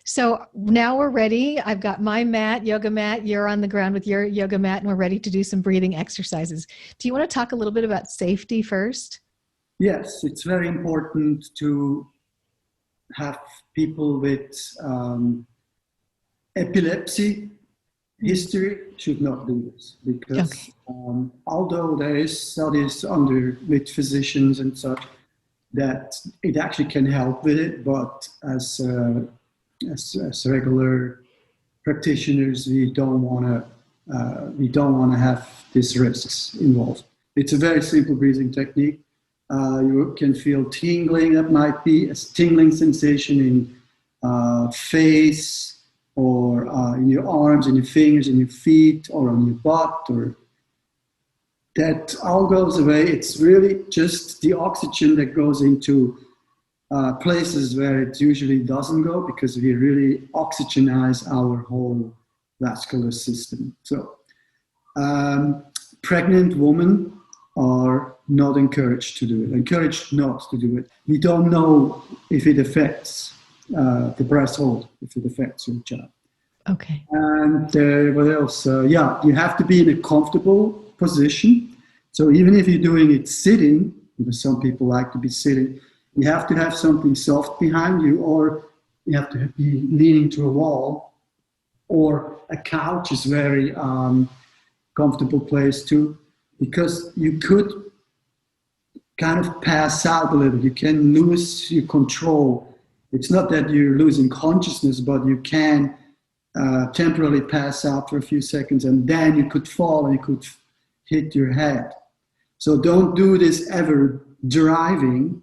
So now we're ready. I've got my mat, yoga mat. You're on the ground with your yoga mat, and we're ready to do some breathing exercises. Do you want to talk a little bit about safety first? Yes, it's very important to have people with epilepsy history should not do this because Okay. although there is studies under with physicians and such that it actually can help with it, but as regular practitioners, we don't want to have these risks involved. It's a very simple breathing technique. You can feel tingling. That might be a tingling sensation in face or in your arms, in your fingers, in your feet, or on your butt, or that all goes away. It's really just the oxygen that goes into places where it usually doesn't go because we really oxygenize our whole vascular system. So pregnant women are not encouraged to do it, encouraged not to do it. We don't know if it affects the breast hold, if it affects your child. Okay. And what else? You have to be in a comfortable position. So even if you're doing it sitting, because some people like to be sitting, you have to have something soft behind you, or you have to be leaning to a wall, or a couch is very comfortable place too, because you could kind of pass out a little. You can lose your control. It's not that you're losing consciousness, but you can temporarily pass out for a few seconds, and then you could fall and you could hit your head. So don't do this ever driving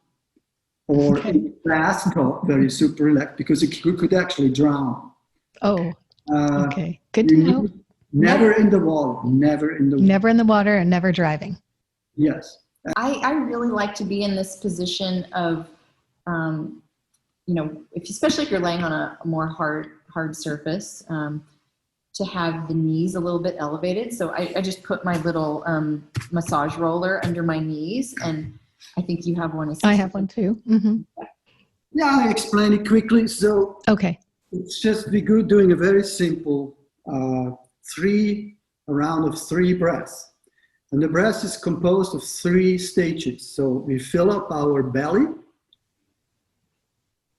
or in class, not very super relaxed, because you could actually drown. Oh, okay. Good to know. Never in the water. Never in the water. Never in the water and never driving. Yes. I really like to be in this position of, especially if you're laying on a more hard surface, to have the knees a little bit elevated. So I just put my little massage roller under my knees, and I think you have one. I have one too. Mm-hmm. Yeah, I'll explain it quickly. So okay, it's just be good doing a very simple a round of 3 breaths. And the breath is composed of 3 stages. So we fill up our belly,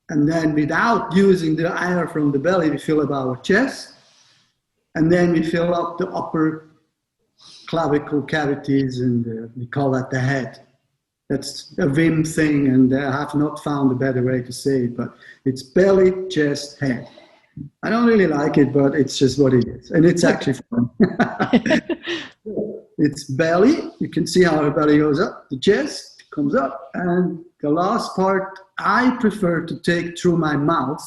and then without using the air from the belly, we fill up our chest, and then we fill up the upper clavicle cavities, and we call that the head. That's a Wim thing, and I have not found a better way to say it, but it's belly, chest, head. I don't really like it, but it's just what it is, and it's actually fun. It's belly. You can see how the belly goes up. The chest comes up, and the last part I prefer to take through my mouth,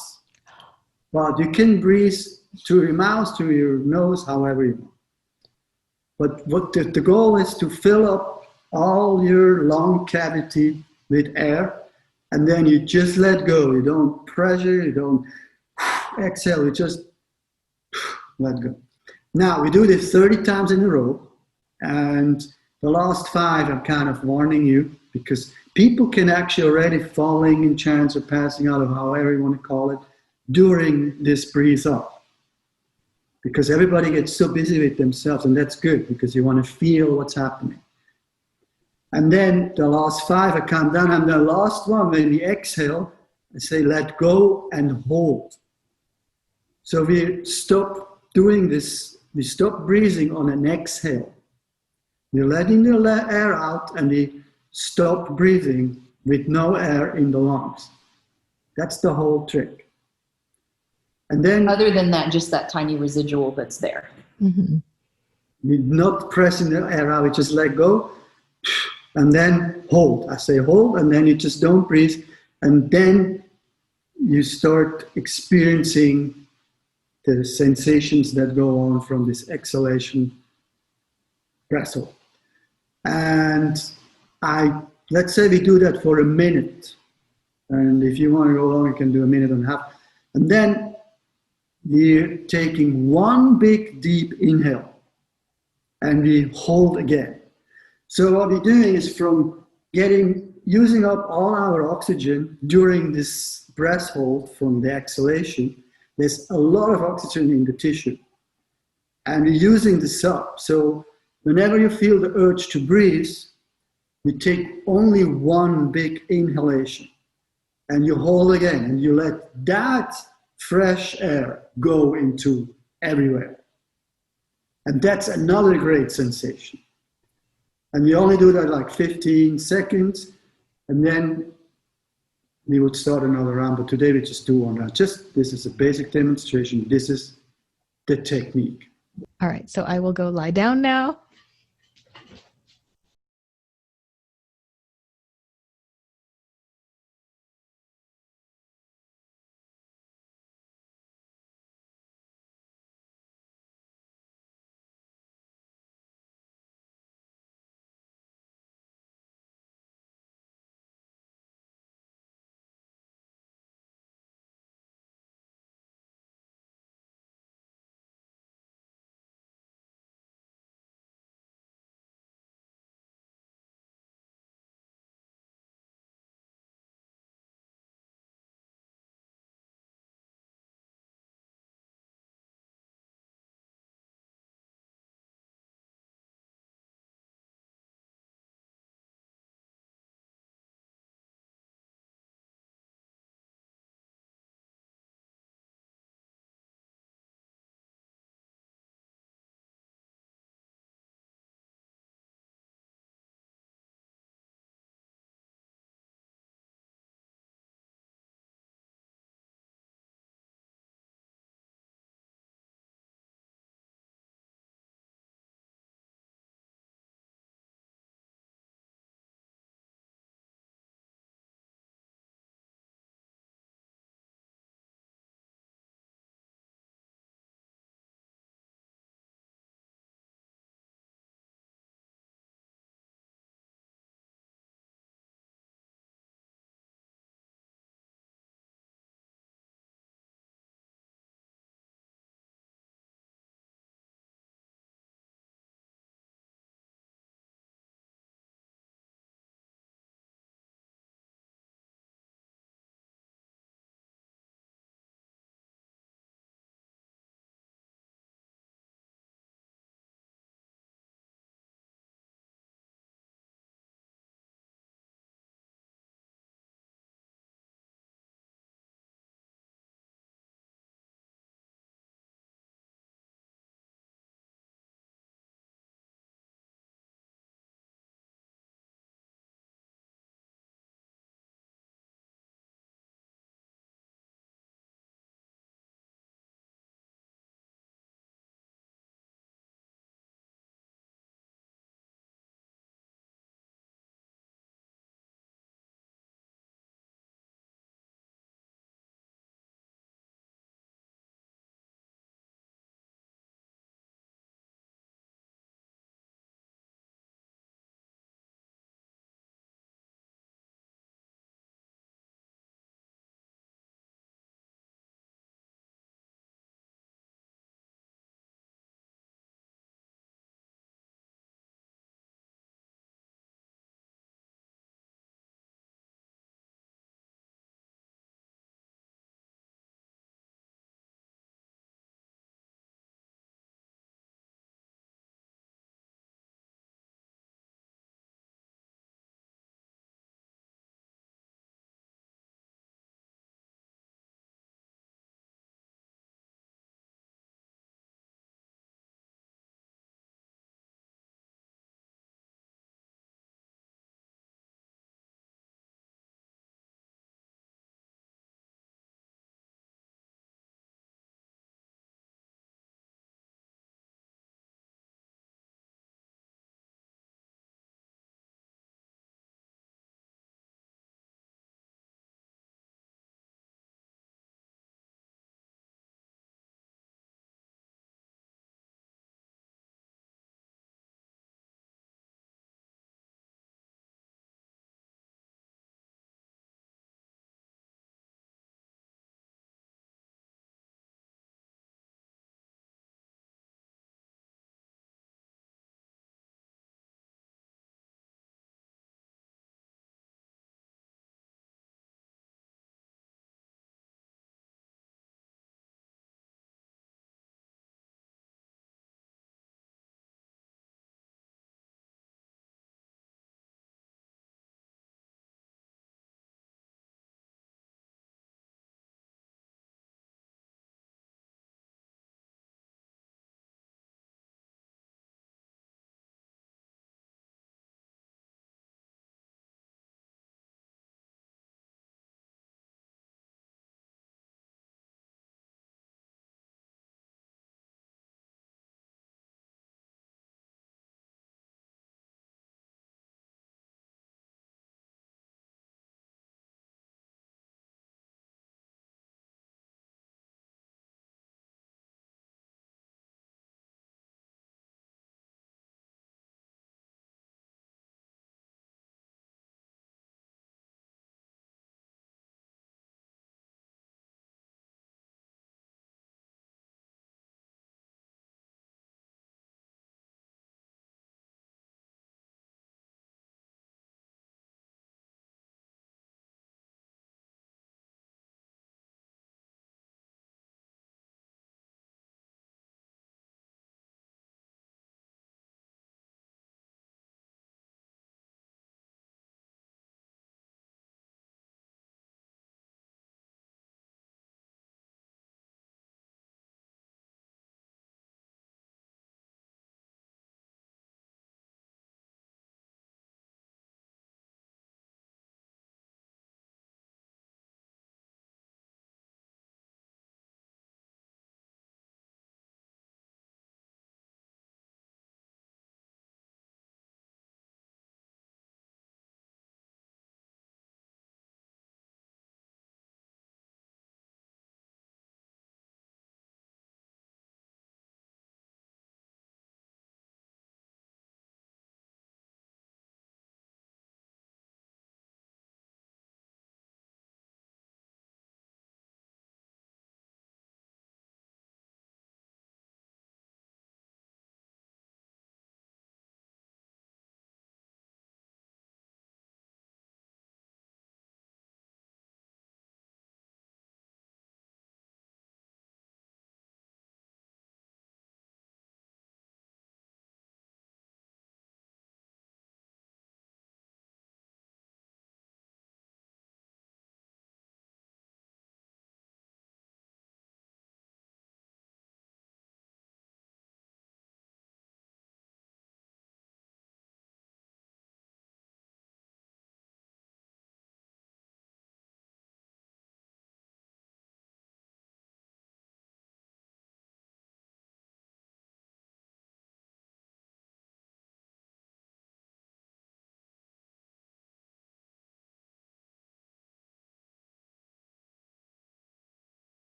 but you can breathe through your mouth, through your nose, however you want. But what the goal is to fill up all your lung cavity with air, and then you just let go. You don't pressure, you don't exhale, you just let go. Now, we do this 30 times in a row, and the last 5 I'm kind of warning you, because people can actually already falling in trance or passing out, of however you want to call it, during this breathe up. Because everybody gets so busy with themselves, and that's good, because you want to feel what's happening. And then the last 5, I count down, and the last one, when we exhale, I say let go and hold. So we stop doing this, we stop breathing on an exhale. We're letting the air out, and we stop breathing with no air in the lungs. That's the whole trick. And then, other than that, just that tiny residual that's there. Mm-hmm. We're not pressing the air out, we just let go, and then hold. I say hold, and then you just don't breathe, and then you start experiencing the sensations that go on from this exhalation breath hold. And let's say we do that for a minute, and if you want to go long, you can do a minute and a half, and then we're taking one big deep inhale, and we hold again. So what we're doing is from using up all our oxygen during this breath hold from the exhalation, there's a lot of oxygen in the tissue. And we're using the sub. So whenever you feel the urge to breathe, you take only one big inhalation and you hold again and you let that fresh air go into everywhere. And that's another great sensation. And we only do that like 15 seconds, and then we would start another round. But today we just do one round. Just, this is a basic demonstration. This is the technique. All right, so I will go lie down now.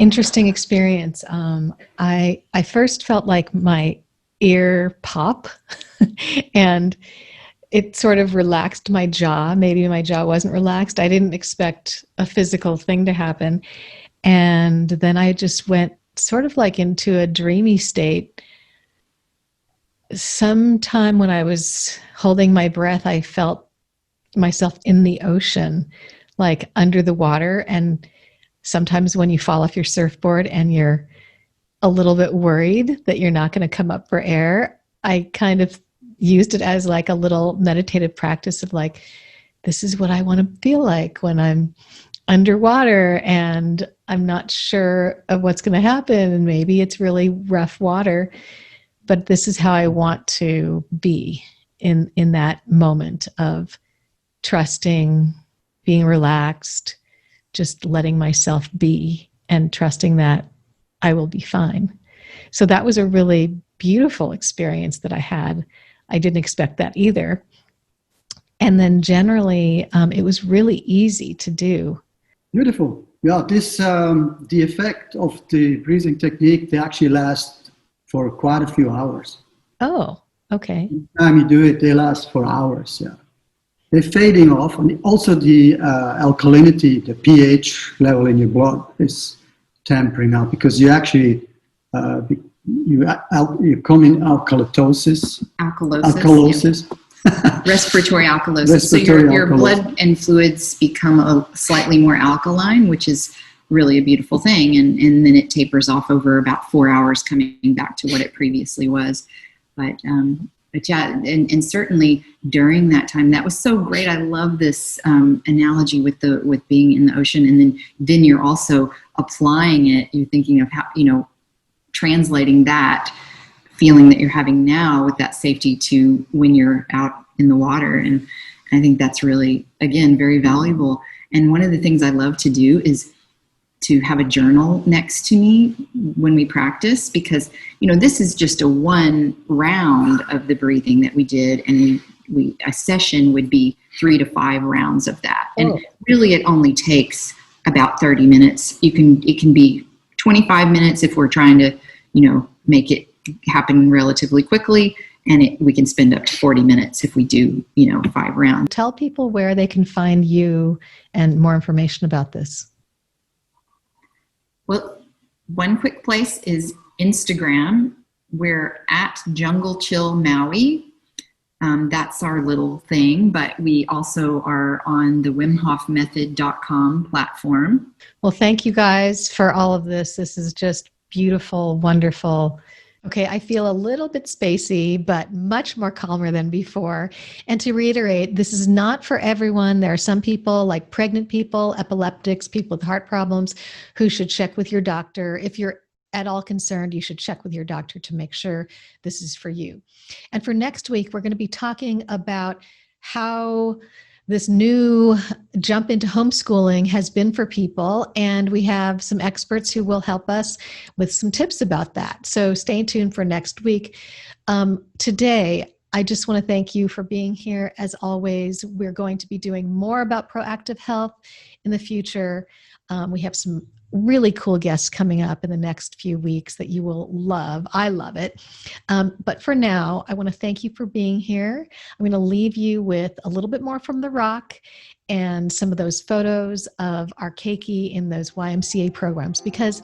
interesting experience. I first felt like my ear pop, and it sort of relaxed my jaw. Maybe my jaw wasn't relaxed. I didn't expect a physical thing to happen. And then I just went sort of like into a dreamy state. Sometime when I was holding my breath, I felt myself in the ocean, like under the water. And sometimes when you fall off your surfboard and you're a little bit worried that you're not going to come up for air, I kind of used it as like a little meditative practice of like, this is what I want to feel like when I'm underwater and I'm not sure of what's going to happen. And maybe it's really rough water, but this is how I want to be in that moment of trusting, being relaxed, just letting myself be and trusting that I will be fine. So that was a really beautiful experience that I had. I didn't expect that either. And then generally, it was really easy to do. Beautiful. Yeah, this the effect of the breathing technique, they actually last for quite a few hours. Oh, okay. Each time you do it, they last for hours. Yeah, they're fading off, and also the alkalinity, the pH level in your blood is tempering out because you actually you come in alkalosis. Alkalosis. Respiratory alkalosis. Respiratory so your alkalosis. blood and fluids become slightly more alkaline, which is really a beautiful thing. And then it tapers off over about 4 hours, coming back to what it previously was. But yeah, and certainly during that time, that was so great. I love this analogy with being in the ocean, and then you're also applying it. You're thinking of how, translating that feeling that you're having now with that safety to when you're out in the water. And I think that's really, again, very valuable. And one of the things I love to do is to have a journal next to me when we practice, because, this is just a one round of the breathing that we did. And a session would be 3 to 5 rounds of that. And really it only takes about 30 minutes. It can be 25 minutes if we're trying to, make it happen relatively quickly. And we can spend up to 40 minutes if we do, 5 rounds. Tell people where they can find you and more information about this. Well, one quick place is Instagram. We're at Jungle Chill Maui. That's our little thing, but we also are on the WimHofMethod.com platform. Well, thank you guys for all of this. This is just beautiful, wonderful. Okay, I feel a little bit spacey, but much more calmer than before. And to reiterate, this is not for everyone. There are some people, like pregnant people, epileptics, people with heart problems, who should check with your doctor. If you're at all concerned, you should check with your doctor to make sure this is for you. And for next week, we're going to be talking about how this new jump into homeschooling has been for people. And we have some experts who will help us with some tips about that. So stay tuned for next week. Today, I just want to thank you for being here. As always, we're going to be doing more about proactive health in the future. We have some really cool guests coming up in the next few weeks that you will love. I love it. But for now, I want to thank you for being here. I'm going to leave you with a little bit more from the rock and some of those photos of our keiki in those YMCA programs, because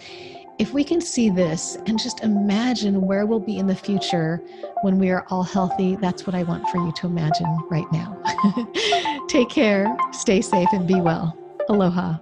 if we can see this and just imagine where we'll be in the future when we are all healthy, that's what I want for you to imagine right now. Take care, stay safe, and be well. Aloha.